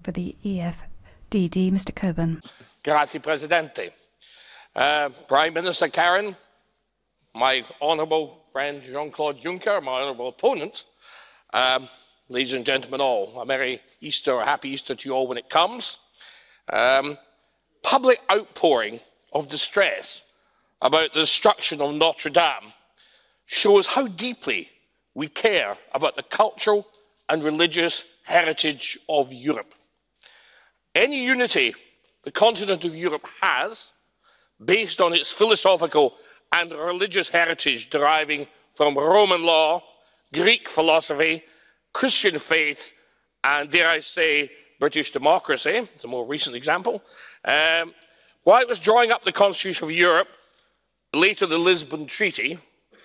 for the EFDD, Mr. Coburn. Grazie, Presidente. Prime Minister Karen, my honourable friend Jean-Claude Juncker, my honourable opponent, ladies and gentlemen all, a Merry Easter, a Happy Easter to you all when it comes. Public outpouring of distress about the destruction of Notre Dame shows how deeply we care about the cultural and religious heritage of Europe. Any unity the continent of Europe has, based on its philosophical and religious heritage deriving from Roman law, Greek philosophy, Christian faith, and dare I say, British democracy, it's a more recent example. While it was drawing up the Constitution of Europe, later the Lisbon Treaty,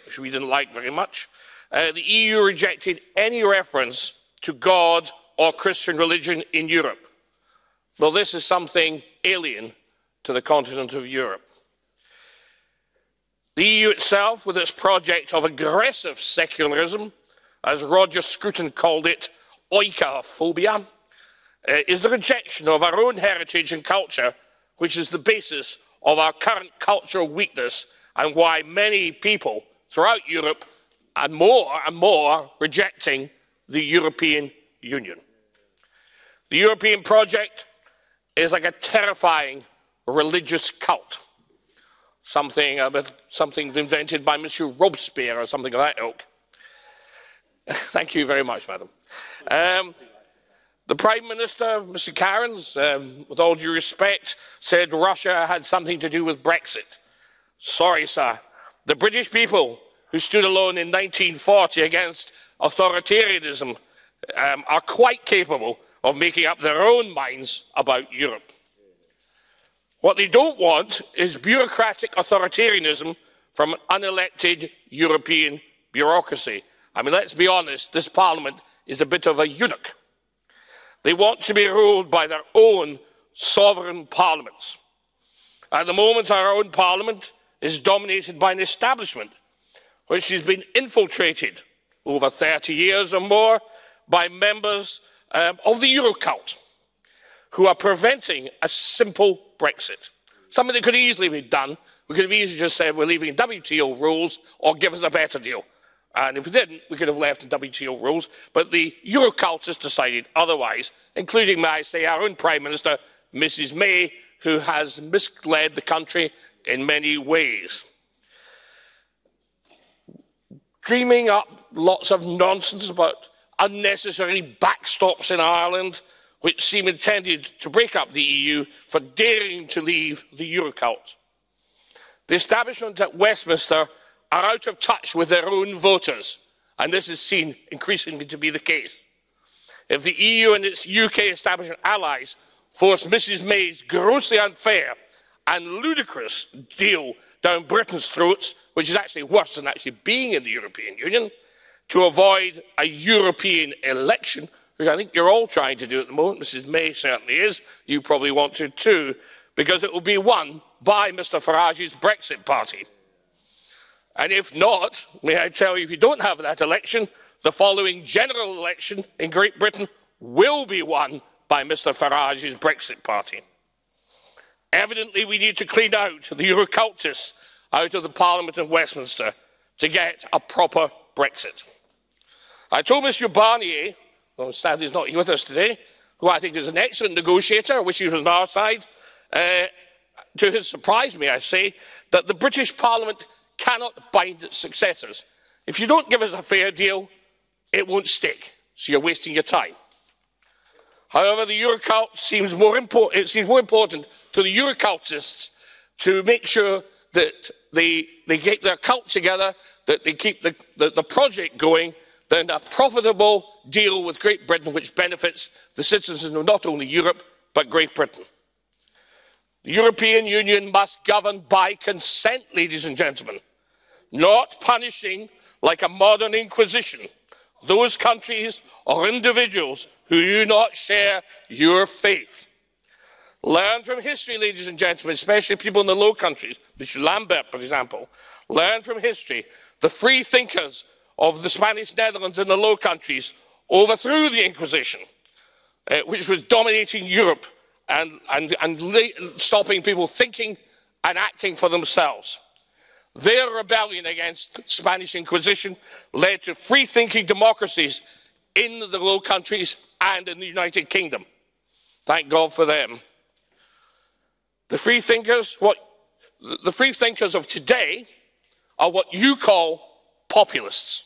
which we didn't like very much, the EU rejected any reference to God or Christian religion in Europe. Well, this is something alien to the continent of Europe. The EU itself, with its project of aggressive secularism, as Roger Scruton called it, oikophobia, is the rejection of our own heritage and culture, which is the basis of our current cultural weakness and why many people throughout Europe are more and more rejecting the European Union. The European project is like a terrifying religious cult, something invented by Monsieur Robespierre or something of that ilk. Thank you very much, Madam. The Prime Minister, Mr. Cairns, with all due respect, said Russia had something to do with Brexit. Sorry, sir. The British people who stood alone in 1940 against authoritarianism are quite capable of making up their own minds about Europe. What they don't want is bureaucratic authoritarianism from unelected European bureaucracy. I mean, let's be honest, this Parliament is a bit of a eunuch. They want to be ruled by their own sovereign parliaments. At the moment, our own Parliament is dominated by an establishment which has been infiltrated over 30 years or more by members of the Euro-cult, who are preventing a simple Brexit. Something that could easily be done. We could have easily just said we're leaving WTO rules or give us a better deal. And if we didn't, we could have left in WTO rules. But the Euro-cultists decided otherwise, including, may I say, our own Prime Minister, Mrs. May, who has misled the country in many ways. Dreaming up lots of nonsense about unnecessary backstops in Ireland, which seem intended to break up the EU for daring to leave the Euro-cult. The establishment at Westminster are out of touch with their own voters, and this is seen increasingly to be the case. If the EU and its UK establishment allies force Mrs. May's grossly unfair and ludicrous deal down Britain's throats, which is actually worse than actually being in the European Union, to avoid a European election, which I think you're all trying to do at the moment, Mrs. May certainly is, you probably want to too, because it will be won by Mr. Farage's Brexit party. And if not, may I tell you, if you don't have that election, the following general election in Great Britain will be won by Mr. Farage's Brexit party. Evidently, we need to clean out the Euro-cultists out of the Parliament of Westminster to get a proper Brexit. I told Monsieur Barnier, though sadly he's not here with us today, who I think is an excellent negotiator, I wish he was on our side, to his surprise, may I say, that the British Parliament cannot bind its successors. If you don't give us a fair deal, it won't stick, so you're wasting your time. However, the Euro-cult seems more important to the Euro-cultists to make sure that they get their cult together, that they keep the project going, than a profitable deal with Great Britain which benefits the citizens of not only Europe, but Great Britain. The European Union must govern by consent, ladies and gentlemen, not punishing like a modern inquisition those countries or individuals who do not share your faith. Learn from history, ladies and gentlemen, especially people in the Low Countries, Mr. Lambert, for example. Learn from history. The free thinkers of the Spanish Netherlands and the Low Countries overthrew the Inquisition. which was dominating Europe and stopping people thinking and acting for themselves. Their rebellion against the Spanish Inquisition led to free-thinking democracies in the Low Countries and in the United Kingdom. Thank God for them. The free thinkers of today are what you call populists.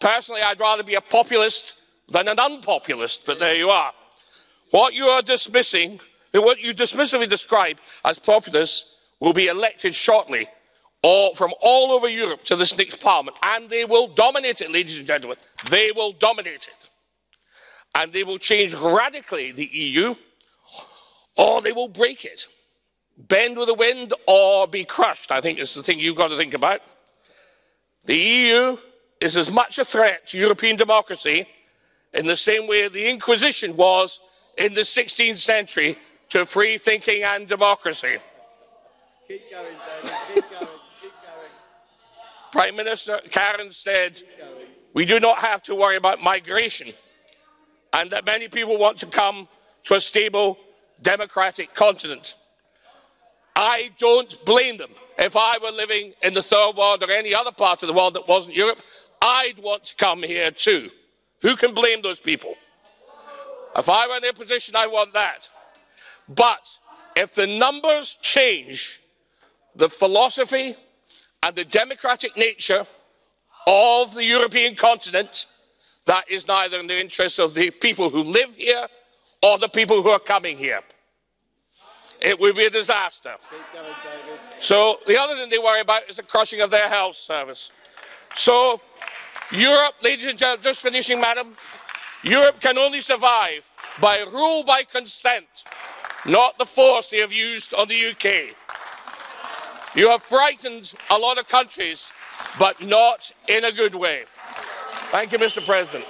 Personally, I'd rather be a populist than an unpopulist, but there you are. What you are dismissing, what you dismissively describe as populists, will be elected shortly from all over Europe to this next parliament, and they will dominate it, ladies and gentlemen. They will dominate it. And they will change radically the EU, or they will break it. Bend with the wind or be crushed, I think is the thing you've got to think about. The EU is as much a threat to European democracy in the same way the Inquisition was in the 16th century to free thinking and democracy. Keep going, David. Keep going. Keep going. Prime Minister Karen said, we do not have to worry about migration, and that many people want to come to a stable, democratic continent. I don't blame them. If I were living in the third world or any other part of the world that wasn't Europe, I'd want to come here too. Who can blame those people? If I were in their position, I want that. But if the numbers change the philosophy and the democratic nature of the European continent, that is neither in the interests of the people who live here or the people who are coming here. It would be a disaster. So the other thing they worry about is the crushing of their health service. So Europe, ladies and gentlemen, just finishing, madam, Europe can only survive by rule by consent, not the force they have used on the UK. You have frightened a lot of countries, but not in a good way. Thank you, Mr. President.